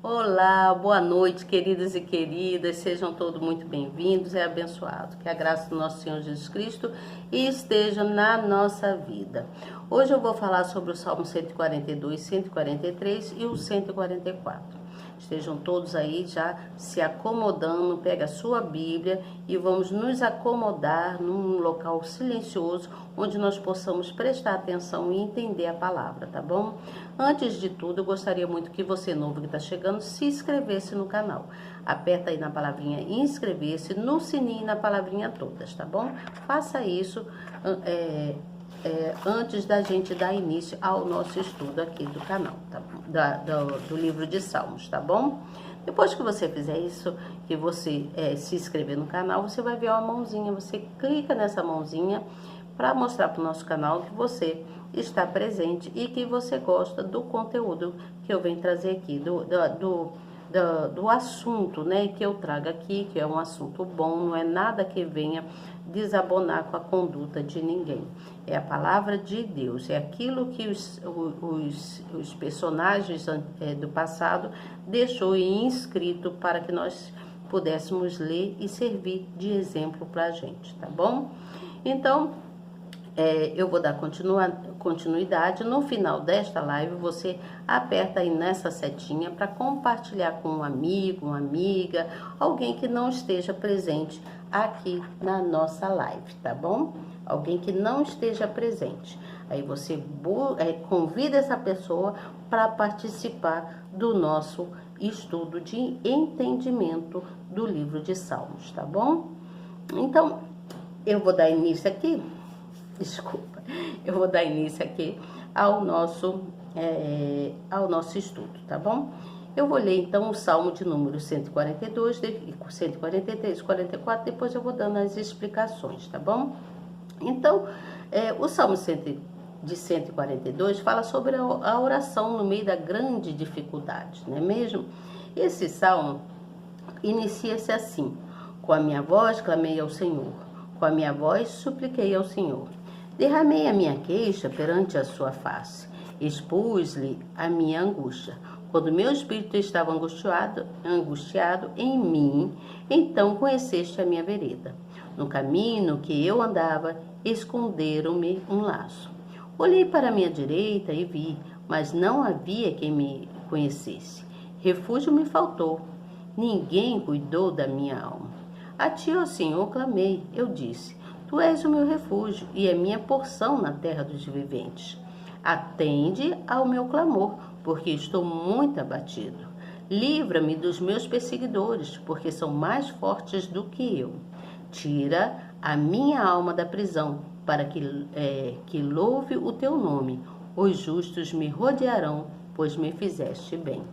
Olá, boa noite, queridos e queridas, sejam todos muito bem-vindos e abençoados. Que a graça do nosso Senhor Jesus Cristo esteja na nossa vida. Hoje eu vou falar sobre o Salmo 142, 143 e o 144. Estejam todos aí já se acomodando, pega a sua Bíblia e vamos nos acomodar num local silencioso onde nós possamos prestar atenção e entender a palavra, tá bom? Antes de tudo, eu gostaria muito que você novo que está chegando se inscrevesse no canal. Aperta aí na palavrinha inscrever-se, no sininho e na palavrinha todas, tá bom? Faça isso antes da gente dar início ao nosso estudo aqui do canal, tá? do livro de Salmos, tá bom? Depois que você fizer isso, que você se inscrever no canal, você vai ver uma mãozinha, você clica nessa mãozinha para mostrar para o nosso canal que você está presente e que você gosta do conteúdo que eu venho trazer aqui, do assunto, né, que eu trago aqui, que é um assunto bom, não é nada que venha desabonar com a conduta de ninguém. É a palavra de Deus, é aquilo que os personagens do passado deixou inscrito para que nós pudéssemos ler e servir de exemplo para a gente, tá bom? Então, eu vou dar continuidade. No final desta live, você aperta aí nessa setinha para compartilhar com um amigo, uma amiga, alguém que não esteja presente aqui na nossa live, tá bom? Alguém que não esteja presente. Aí você convida essa pessoa para participar do nosso estudo de entendimento do livro de Salmos, tá bom? Então, eu vou dar início aqui. Desculpa, eu vou dar início aqui ao nosso estudo, tá bom? Eu vou ler então o Salmo de número 142, 143, 44, depois eu vou dando as explicações, tá bom? Então, o Salmo de 142 fala sobre a oração no meio da grande dificuldade, não é mesmo? Esse salmo inicia-se assim: com a minha voz clamei ao Senhor, com a minha voz supliquei ao Senhor. Derramei a minha queixa perante a sua face, expus-lhe a minha angústia. Quando meu espírito estava angustiado em mim, então conheceste a minha vereda. No caminho que eu andava, esconderam-me um laço. Olhei para a minha direita e vi, mas não havia quem me conhecesse. Refúgio me faltou, ninguém cuidou da minha alma. A ti, ó Senhor, clamei, eu disse: Tu és o meu refúgio e é minha porção na terra dos viventes. Atende ao meu clamor, porque estou muito abatido. Livra-me dos meus perseguidores, porque são mais fortes do que eu. Tira a minha alma da prisão, para que louve o teu nome. Os justos me rodearão, pois me fizeste bem.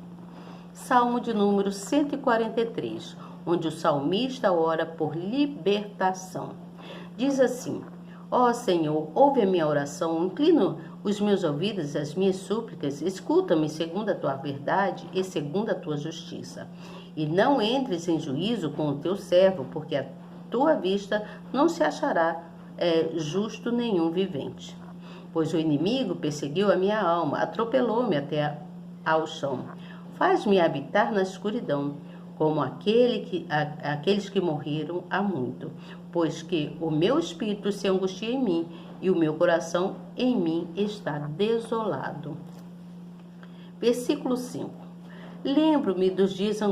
Salmo de número 143, onde o salmista ora por libertação. Diz assim: ó Senhor, ouve a minha oração, inclino os meus ouvidos às minhas súplicas, escuta-me segundo a tua verdade e segundo a tua justiça. E não entres em juízo com o teu servo, porque à tua vista não se achará justo nenhum vivente. Pois o inimigo perseguiu a minha alma, atropelou-me até ao chão. Faz-me habitar na escuridão, como aqueles que morreram há muito, pois que o meu espírito se angustia em mim, e o meu coração em mim está desolado. Versículo 5. Lembro-me dos dias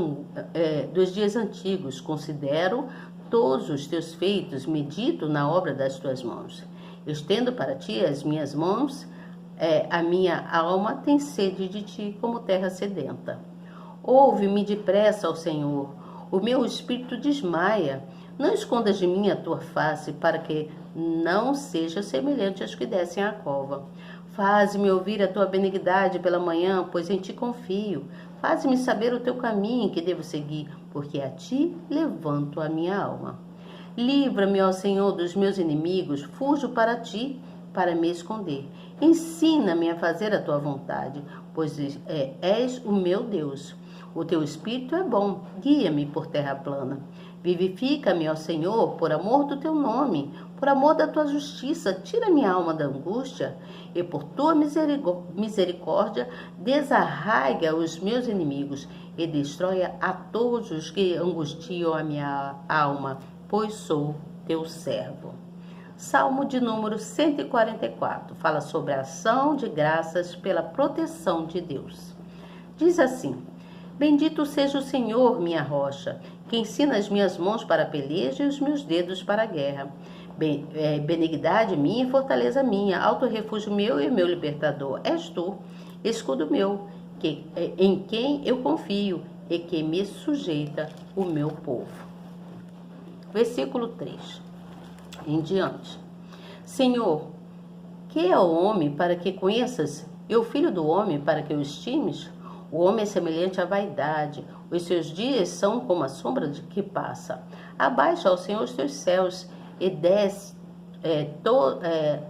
antigos, considero todos os teus feitos, medito na obra das tuas mãos. Estendo para ti as minhas mãos, a minha alma tem sede de ti como terra sedenta. Ouve-me depressa, ó Senhor, o meu espírito desmaia. Não escondas de mim a tua face, para que não seja semelhante aos que descem à cova. Faze-me ouvir a tua benignidade pela manhã, pois em ti confio. Faze-me saber o teu caminho que devo seguir, porque a ti levanto a minha alma. Livra-me, ó Senhor, dos meus inimigos, fujo para ti, para me esconder. Ensina-me a fazer a tua vontade, pois és o meu Deus. O teu espírito é bom, guia-me por terra plana. Vivifica-me, ó Senhor, por amor do teu nome, Por amor da tua justiça, tira minha alma da angústia, e por tua misericórdia, desarraiga os meus inimigos, e destrói a todos os que angustiam a minha alma, pois sou teu servo. Salmo de número 144, fala sobre a ação de graças pela proteção de Deus. Diz assim: Bendito seja o Senhor, minha rocha, que ensina as minhas mãos para a peleja e os meus dedos para a guerra. Benignidade minha e fortaleza minha, alto refúgio meu e meu libertador. És tu, escudo meu, em quem eu confio e que me sujeita o meu povo. Versículo 3 em diante. Senhor, que é o homem para que conheças, e o filho do homem para que o estimes? O homem é semelhante à vaidade, os seus dias são como a sombra de que passa. Abaixa ao Senhor os teus céus, e desce,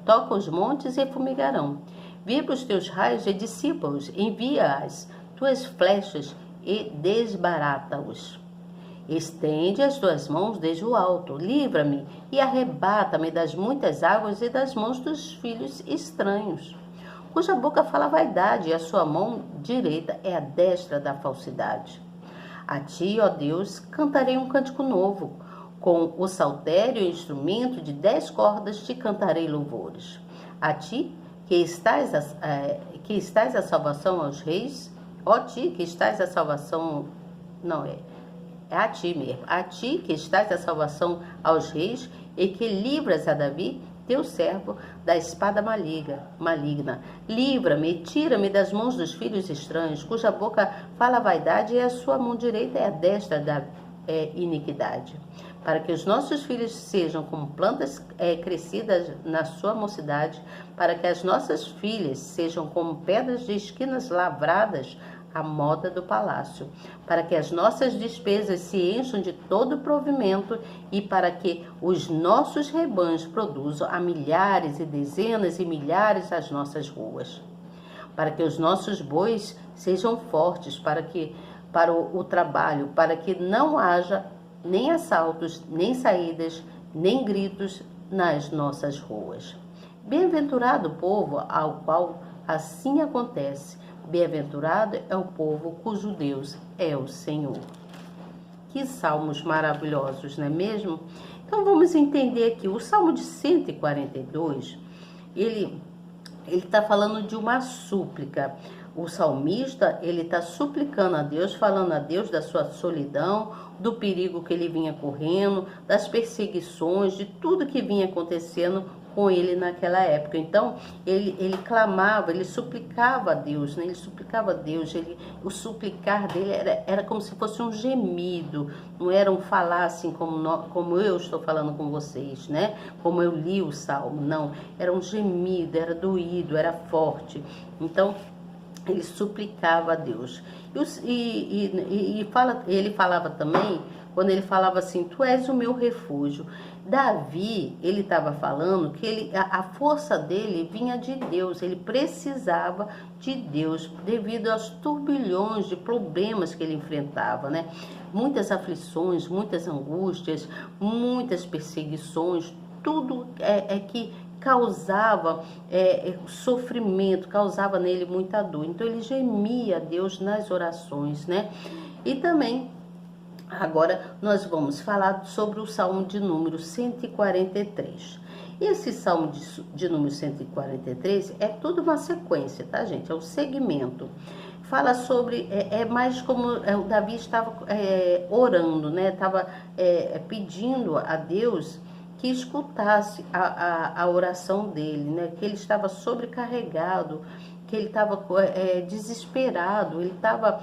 toca os montes e fumigarão. Vibra os teus raios e dissipa-os, envia as tuas flechas e desbarata-os. Estende as tuas mãos desde o alto, livra-me e arrebata-me das muitas águas e das mãos dos filhos estranhos, cuja boca fala vaidade e a sua mão direita é a destra da falsidade. A ti, ó Deus, cantarei um cântico novo, com o saltério e instrumento de 10 cordas te cantarei louvores. A ti, que estás a salvação aos reis, ó ti, que estás a salvação, é a ti mesmo, a ti que estás a salvação aos reis e que livras a Davi, teu servo, da espada maligna. Livra-me e tira-me das mãos dos filhos estranhos, cuja boca fala vaidade e a sua mão direita é a destra da iniquidade. Para que os nossos filhos sejam como plantas crescidas na sua mocidade, para que as nossas filhas sejam como pedras de esquinas lavradas à moda do palácio, para que as nossas despesas se encham de todo provimento e para que os nossos rebanhos produzam a milhares e dezenas e milhares as nossas ruas, para que os nossos bois sejam fortes para o trabalho, para que não haja nem assaltos, nem saídas, nem gritos nas nossas ruas. Bem-aventurado o povo ao qual assim acontece. Bem-aventurado é o povo cujo Deus é o Senhor. Que salmos maravilhosos, não é mesmo? Então vamos entender aqui, o Salmo de 142, ele está falando de uma súplica. O salmista, ele está suplicando a Deus, falando a Deus da sua solidão, do perigo que ele vinha correndo, das perseguições, de tudo que vinha acontecendo com ele naquela época. Então, ele clamava, ele suplicava a Deus, né? Ele suplicava a Deus, o suplicar dele era como se fosse um gemido, não era um falar assim como eu estou falando com vocês, né? Como eu li o Salmo, não. Era um gemido, era doído, era forte. Então, ele suplicava a Deus. Ele falava também, quando ele falava assim, tu és o meu refúgio. Davi, ele estava falando que a força dele vinha de Deus, ele precisava de Deus, devido aos turbilhões de problemas que ele enfrentava, né? Muitas aflições, muitas angústias, muitas perseguições, tudo que causava sofrimento, causava nele muita dor. Então ele gemia a Deus nas orações, né? E também, agora nós vamos falar sobre o Salmo de número 143. Esse Salmo de número 143 é tudo uma sequência, tá, gente? É um segmento. Fala sobre, mais como o Davi estava orando, né? Estava pedindo a Deus que escutasse a oração dele, né? Que ele estava sobrecarregado, que ele estava desesperado, ele estava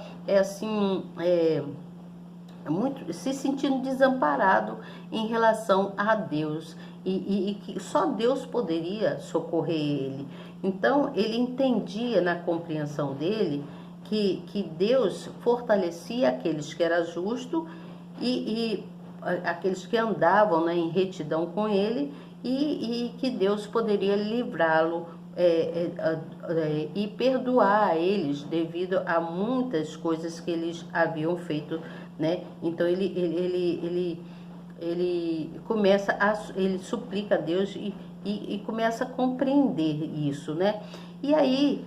muito se sentindo desamparado em relação a Deus e que só Deus poderia socorrer ele. Então ele entendia na compreensão dele que Deus fortalecia aqueles que eram justos e aqueles que andavam, né, em retidão com ele e que Deus poderia livrá-lo e perdoar a eles devido a muitas coisas que eles haviam feito, né? Então ele ele suplica a Deus e começa a compreender isso, né? E aí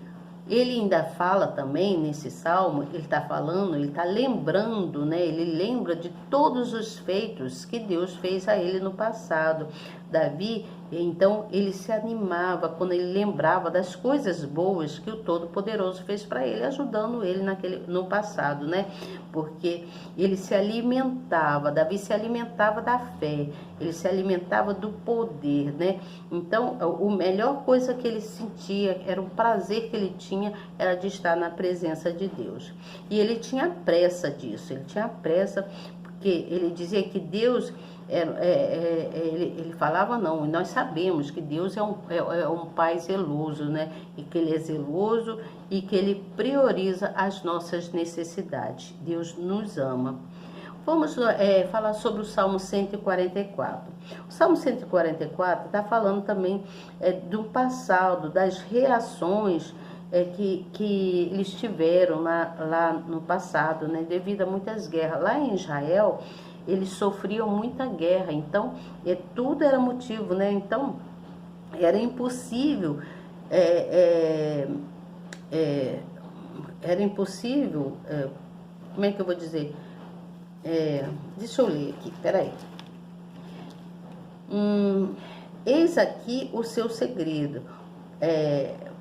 ele ainda fala também nesse salmo, ele está falando, ele está lembrando, né? Ele lembra de todos os feitos que Deus fez a ele no passado. Davi, então, ele se animava quando ele lembrava das coisas boas que o Todo-Poderoso fez para ele, ajudando ele no passado, né? Porque ele se alimentava, Davi se alimentava da fé, ele se alimentava do poder, né? Então, a melhor coisa que ele sentia, era o prazer que ele tinha, era de estar na presença de Deus. E ele tinha pressa disso, ele tinha pressa, porque ele dizia que Deus... ele falava não, e nós sabemos que Deus é um pai zeloso, né? E que ele é zeloso e que ele prioriza as nossas necessidades. Deus nos ama. Vamos falar sobre o Salmo 144. O Salmo 144 está falando também do passado, das reações que eles tiveram lá no passado, né? Devido a muitas guerras. Lá em Israel, eles sofriam muita guerra, então tudo era motivo, né? Então era impossível, como é que eu vou dizer? Deixa eu ler aqui, peraí. Eis aqui o seu segredo,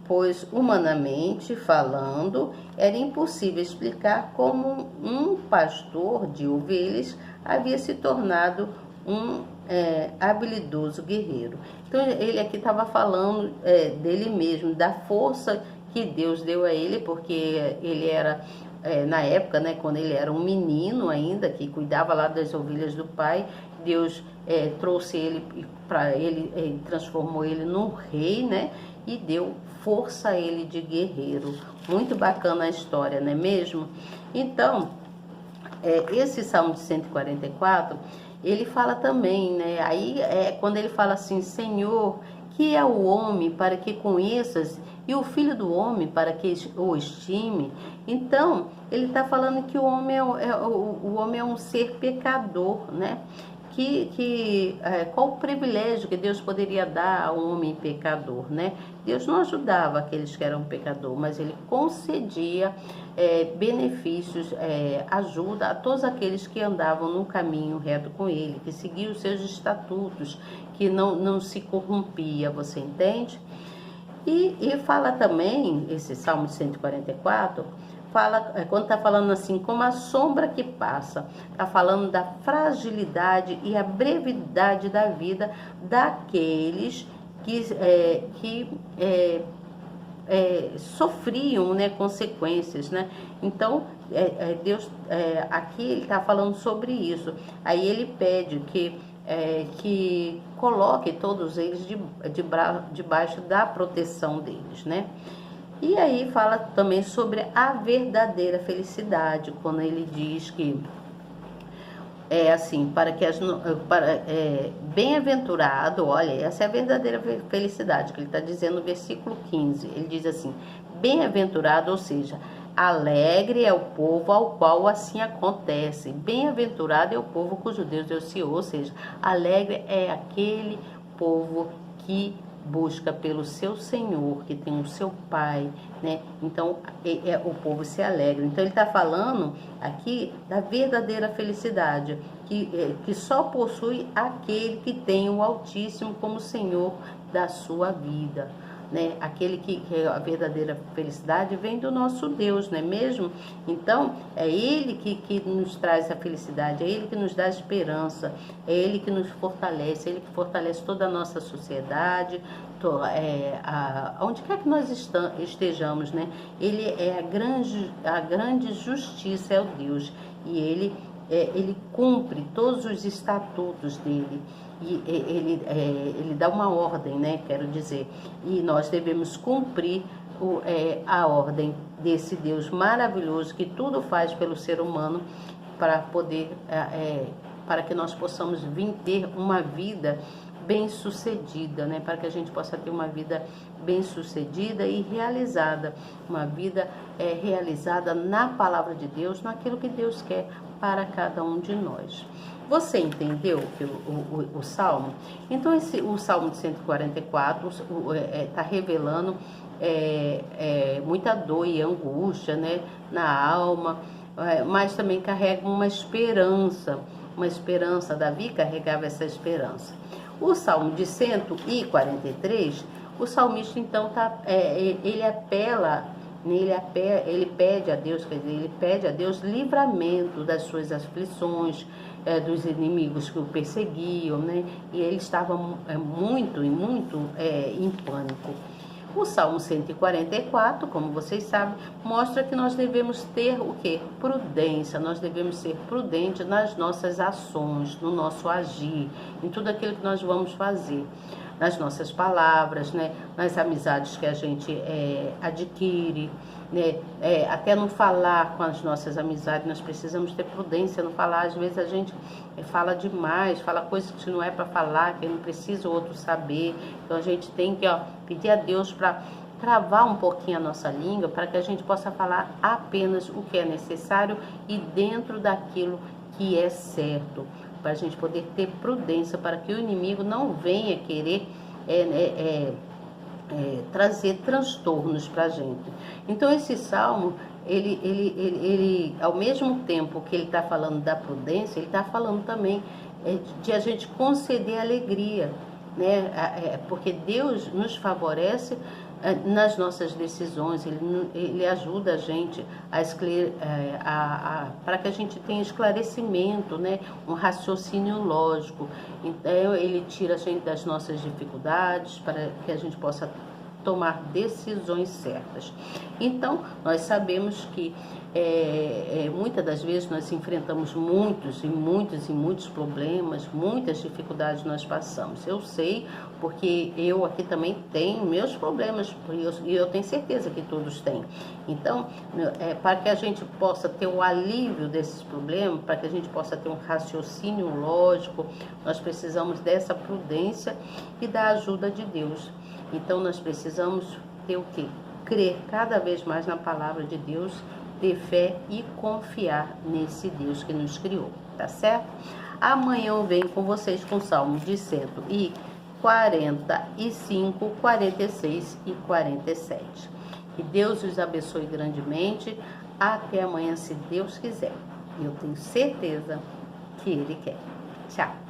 pois humanamente falando, era impossível explicar como um pastor de ovelhas havia se tornado um habilidoso guerreiro. Então ele aqui estava falando dele mesmo, da força que Deus deu a ele, porque ele era, na época, né, quando ele era um menino ainda, que cuidava lá das ovelhas do pai, Deus trouxe ele para ele, transformou ele num rei, né, e deu força a ele de guerreiro. Muito bacana a história, não é mesmo? Então, esse Salmo de 144, ele fala também, né? Aí quando ele fala assim, Senhor, que é o homem para que conheças, e o filho do homem para que o estime. Então, ele está falando que o homem é um ser pecador, né? Qual o privilégio que Deus poderia dar ao homem pecador, né? Deus não ajudava aqueles que eram pecadores, mas ele concedia benefícios, ajuda a todos aqueles que andavam no caminho reto com ele, que seguiam os seus estatutos, que não se corrompia, você entende? E fala também, esse Salmo 144, quando está falando assim, como a sombra que passa, está falando da fragilidade e a brevidade da vida daqueles que sofriam, né, consequências, né? Então, Deus, aqui ele está falando sobre isso. Aí ele pede que coloque todos eles debaixo da proteção deles, né? E aí fala também sobre a verdadeira felicidade, quando ele diz que assim, bem-aventurado, olha, essa é a verdadeira felicidade, que ele está dizendo no versículo 15, ele diz assim, bem-aventurado, ou seja, alegre é o povo ao qual assim acontece, bem-aventurado é o povo cujo Deus é o Senhor, ou seja, alegre é aquele povo que busca pelo seu Senhor, que tem o seu Pai, né? Então, o povo se alegra. Então, ele está falando aqui da verdadeira felicidade, que só possui aquele que tem o Altíssimo como Senhor da sua vida, né? Aquele que a verdadeira felicidade vem do nosso Deus, não é mesmo? Então, é Ele que nos traz a felicidade, é Ele que nos dá a esperança, é Ele que nos fortalece, é Ele que fortalece toda a nossa sociedade, onde quer que nós estejamos, né? Ele é a grande justiça, é o Deus, e Ele cumpre todos os estatutos dele, e ele dá uma ordem, né, quero dizer, e nós devemos cumprir a ordem desse Deus maravilhoso que tudo faz pelo ser humano para poder, para que nós possamos vir ter uma vida bem-sucedida, né? Para que a gente possa ter uma vida bem-sucedida e realizada, uma vida realizada na palavra de Deus, naquilo que Deus quer para cada um de nós. Você entendeu que o Salmo? Então, o Salmo de 144 está revelando muita dor e angústia, né, na alma, mas também carrega uma esperança. Davi carregava essa esperança. O Salmo de 143, o salmista então ele apela, ele pede a Deus, quer dizer, ele pede a Deus livramento das suas aflições, dos inimigos que o perseguiam, né? E ele estava muito em pânico. O Salmo 144, como vocês sabem, mostra que nós devemos ter o quê? Prudência. Nós devemos ser prudentes nas nossas ações, no nosso agir, em tudo aquilo que nós vamos fazer, nas nossas palavras, né? Nas amizades que a gente adquire, né? Até no falar com as nossas amizades, nós precisamos ter prudência no falar. Às vezes a gente fala demais, fala coisas que não é para falar, que não precisa o outro saber. Então a gente tem que pedir a Deus para travar um pouquinho a nossa língua, para que a gente possa falar apenas o que é necessário e dentro daquilo que é certo, para a gente poder ter prudência, para que o inimigo não venha querer trazer transtornos para a gente. Então esse salmo, ele ao mesmo tempo que ele está falando da prudência, ele está falando também de a gente conceder alegria, né? Porque Deus nos favorece nas nossas decisões, ele ajuda a gente para que a gente tenha esclarecimento, né? Um raciocínio lógico. Então ele tira a gente das nossas dificuldades para que a gente possa tomar decisões certas. Então nós sabemos que muitas das vezes nós enfrentamos muitos problemas, muitas dificuldades nós passamos. Eu sei, porque eu aqui também tenho meus problemas, e eu tenho certeza que todos têm. Então, para que a gente possa ter o alívio desses problemas, para que a gente possa ter um raciocínio lógico, nós precisamos dessa prudência e da ajuda de Deus. Então, nós precisamos ter o quê? Crer cada vez mais na palavra de Deus, ter fé e confiar nesse Deus que nos criou, tá certo? Amanhã eu venho com vocês com o Salmo de 145, 46 e 47. Que Deus os abençoe grandemente. Até amanhã, se Deus quiser. Eu tenho certeza que Ele quer. Tchau.